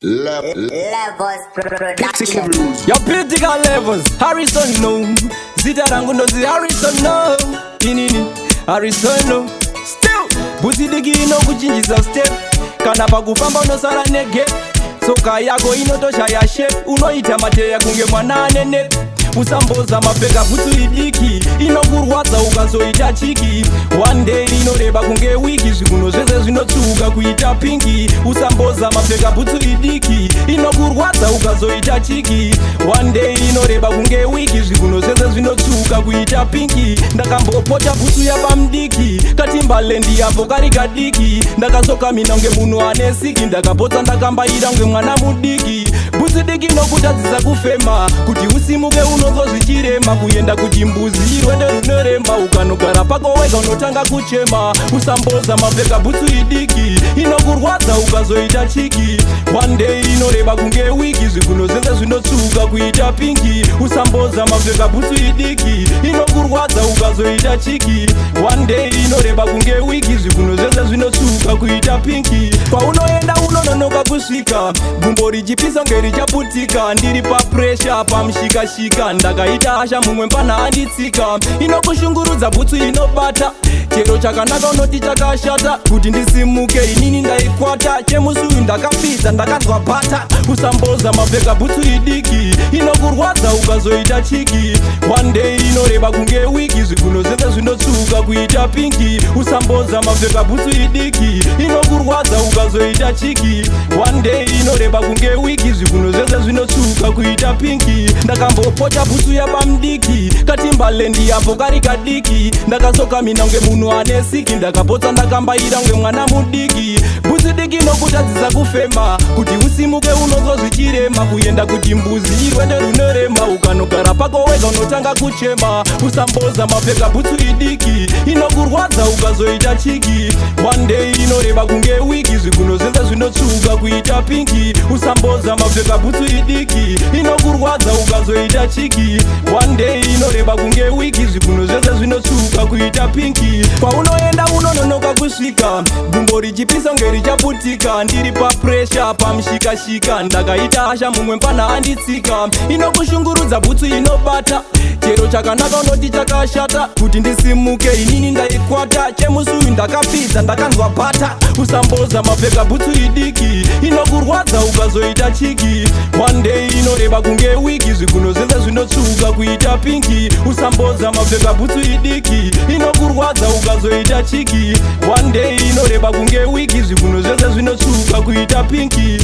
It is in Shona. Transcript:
Levels production. Your political levels, Harrison no. Zita rangu ndo zi Harrison no. Inini, Harrison no. Still, Bhutsu diki ino kuchinjiza step. Kana pakufamba unosara nege. Soka yako inotosha ya shape. Unoita mateya kunge mwana anene. Usamboza mapeka Bhutsu idiki inokurwadza ukazoita chiki. One day inoreba kunge wiki. Zvikuno zvese zvinotsuka kuita pinki. Usamboza mapeka Bhutsu idiki inokurwadza ukazoita chiki. One day inoreba kunge wiki. Zvikuno zvese zvinotsuka kuita pinki. Ndakambopota Bhutsu yapamdiki. Katimbalend yapo kari kadiki. Ndakasoka mina unge munhu anesiki. Ndakapotsa ndakambaira unge mwana mudiki. Bhutsu diki inokutadzisa kufema kuti usimuke unozozvichirema. Kuenda kuchimbuzi rwendo runoremba. Ukanogara pako wega unotanga kuchema. Usamboza mapfeka Bhutsu idiki inokurwadza ukazoita chiki. One day inoreba kunge wiki. Zvikuno zvese zvinotsuka kuita pinki. Usamboza mapfeka Bhutsu idiki inokurwadza ukazoita chiki. One day inoreba kunge wiki. Zvikuno zvese zvinotsuka kuita pinki. Paunoenda unononoka kusvika. Gumbo richipisa ngerichaputika. Ndiri papresha pamushikashika. Ndakaita hasha mumwe mpana anditsika. Inokushungurudza Bhutsu inobata. Chero chakanaka unoti chakashata. Kuti ndisimuke inini ndaikwata. Chemusuyu ndakapidza ndakanzwa bata. Usamboza mapfeka Bhutsu idiki inokurwadza ukazoita chiki. One day inoreba kunge wiki. Zvikuno zvese zvinotsuka kuita pinki. Usamboza mapfeka Bhutsu idiki inokurwadza ukazoita chiki. One day inoreba kunge wiki. Zvikuno zvese zvinotsuka kuita pinki. Ndakambopota Bhutsu yapamdiki. Katimbalend yapo kari kadiki. Ndakasoka mina unge munhu anesiki. Ndakapotsa ndakambaira unge mwana mudiki. Bhutsu diki inokutadzisa kufema kuti usimuke unozozvichirema. Kuenda kuchimbuzi rwendo runorema. Ukanogara pako wega unotanga kuchema. Usamboza mapfeka Bhutsu idiki inokurwadza ukazoita chiki. One day inoreba kunge wiki. Zvikuno zvese zvinotsuka kuita pinki. Usamboza mapfeka Bhutsu idiki inokurwadza ukazoita chiki. One day inoreba kunge wiki. Zvikuno zvese zvinotsuka kuita pinki. Paunoenda unononoka kusvika. Gumbo richipisa ngerichaputika. Ndiri papresha pamushikashika. Ndakaita hasha mumwe mpana anditsika. Inokushungurudza Bhutsu inobata. Chero chakanaka unoti chakashata. Kuti ndisimuke inini ndaikwata. Chemusuyu ndakapidza ndakanzwa bata. Usamboza mapfeka Bhutsu idiki inokurwadza ukazoita chiki. One day inoreba kunge wiki. Zvikuno zvese zvinotsuka kuita pinki. Usamboza mapfeka Bhutsu idiki inokurwadza ukazoita chiki. One day inoreba kunge wiki. Zvikuno zvese zvinotsuka kuita pinki.